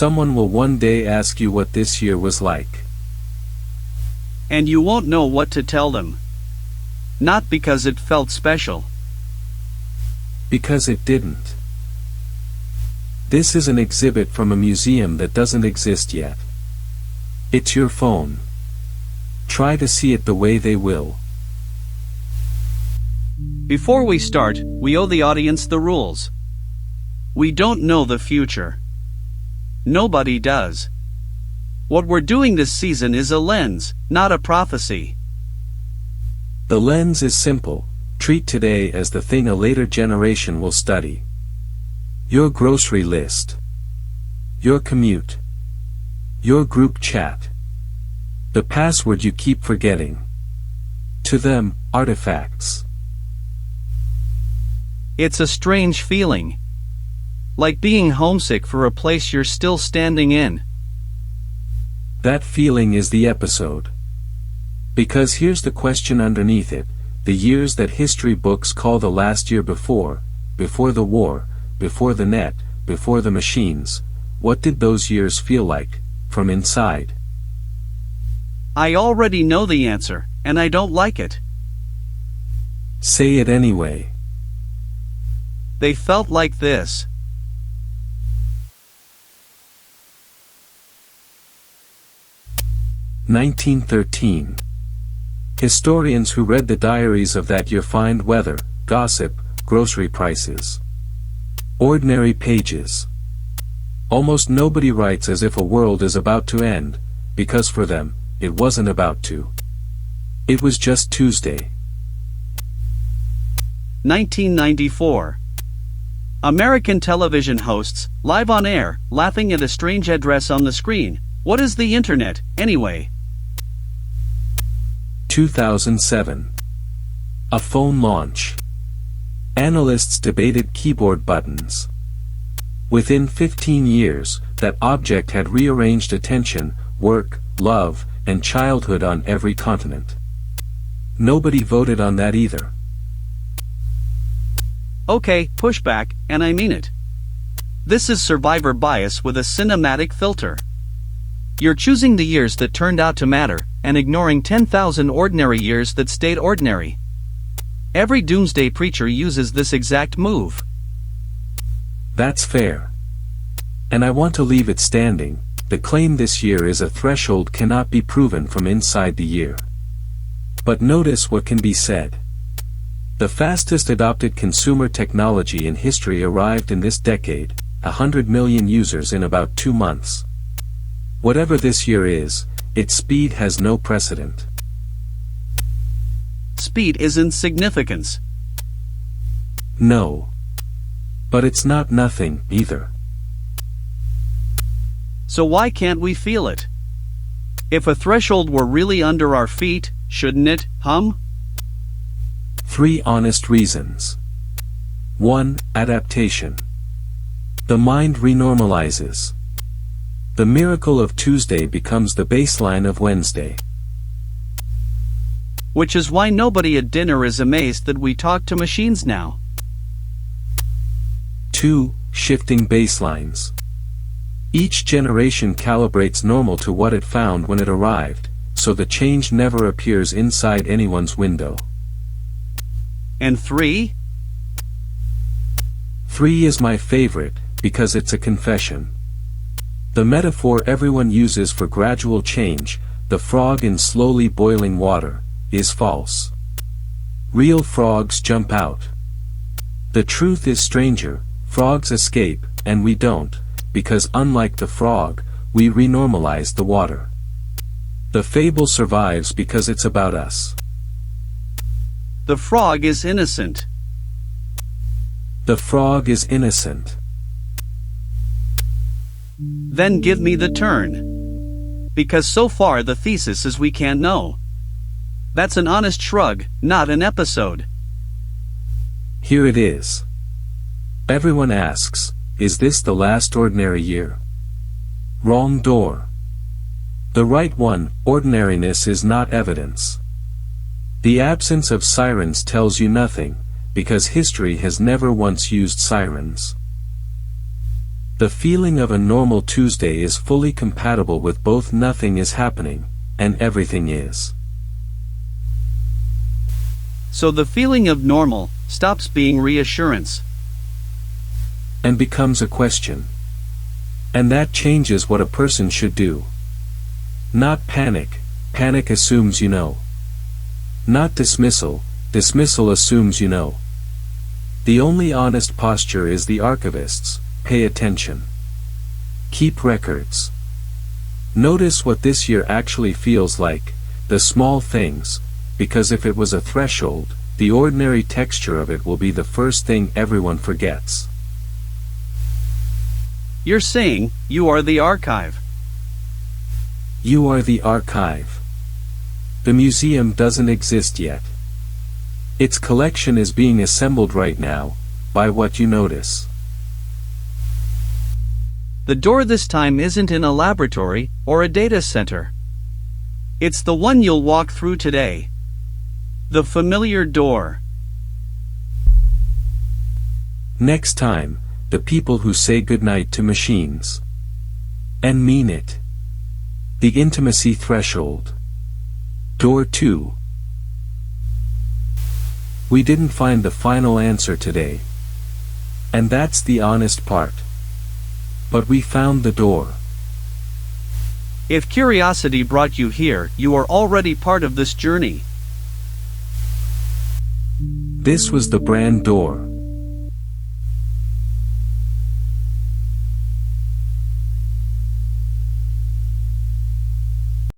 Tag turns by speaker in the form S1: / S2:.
S1: someone will one day ask you what this year was like.
S2: And you won't know what to tell them. Not because it felt special.
S1: Because it didn't. This is an exhibit from a museum that doesn't exist yet. It's your phone. Try to see it the way they will.
S2: Before we start, we owe the audience the rules. We don't know the future. Nobody does. What we're doing this season is a lens, not a prophecy.
S1: The lens is simple. Treat today as the thing a later generation will study. Your grocery list. Your commute. Your group chat. The password you keep forgetting. To them, artifacts.
S2: It's a strange feeling. Like being homesick for a place you're still standing in.
S1: That feeling is the episode. Because here's the question underneath it: the years that history books call the last year before the war, before the net, before the machines, what did those years feel like, from inside?
S2: I already know the answer, and I don't like it.
S1: Say it anyway.
S2: They felt like this.
S1: (1913). Historians who read the diaries of that year find weather, gossip, grocery prices. Ordinary pages. Almost nobody writes as if a world is about to end, because for them, it wasn't about to. It was just Tuesday.
S2: 1994. American television hosts, live on air, laughing at a strange address on the screen. What is the internet, anyway?
S1: 2007. A phone launch. Analysts debated keyboard buttons. Within 15 years, that object had rearranged attention, work, love, and childhood on every continent. Nobody voted on that either.
S2: Okay, pushback, and I mean it. This is survivor bias with a cinematic filter. You're choosing the years that turned out to matter, and ignoring 10,000 ordinary years that stayed ordinary. Every doomsday preacher uses this exact move.
S1: That's fair. And I want to leave it standing. The claim this year is a threshold cannot be proven from inside the year. But notice what can be said. The fastest adopted consumer technology in history arrived in this decade, 100 million users in about 2 months. Whatever this year is, its speed has no precedent.
S2: Speed isn't significance.
S1: No. But it's not nothing, either.
S2: So why can't we feel it? If a threshold were really under our feet, shouldn't it hum?
S1: 3 honest reasons. 1. Adaptation. The mind renormalizes. The miracle of Tuesday becomes the baseline of Wednesday.
S2: Which is why nobody at dinner is amazed that we talk to machines now.
S1: 2. Shifting baselines. Each generation calibrates normal to what it found when it arrived, so the change never appears inside anyone's window.
S2: And 3?
S1: 3 is my favorite, because it's a confession. The metaphor everyone uses for gradual change, the frog in slowly boiling water, is false. Real frogs jump out. The truth is stranger, frogs escape, and we don't, because unlike the frog, we renormalize the water. The fable survives because it's about us.
S2: The frog is innocent.
S1: The frog is innocent.
S2: Then give me the turn. Because so far the thesis is we can't know. That's an honest shrug, not an episode.
S1: Here it is. Everyone asks, is this the last ordinary year? Wrong door. The right one, ordinariness is not evidence. The absence of sirens tells you nothing, because history has never once used sirens. The feeling of a normal Tuesday is fully compatible with both nothing is happening, and everything is.
S2: So the feeling of normal stops being reassurance
S1: and becomes a question. And that changes what a person should do. Not panic, panic assumes you know. Not dismissal, dismissal assumes you know. The only honest posture is the archivist's: pay attention. Keep records. Notice what this year actually feels like, the small things, because if it was a threshold, the ordinary texture of it will be the first thing everyone forgets.
S2: You're saying, you are the archive.
S1: You are the archive. The museum doesn't exist yet. Its collection is being assembled right now, by what you notice.
S2: The door this time isn't in a laboratory or a data center. It's the one you'll walk through today. The familiar door.
S1: Next time, the people who say goodnight to machines. And mean it. The intimacy threshold. Door 2. We didn't find the final answer today. And that's the honest part. But we found the door.
S2: If curiosity brought you here, you are already part of this journey.
S1: This was the brand door.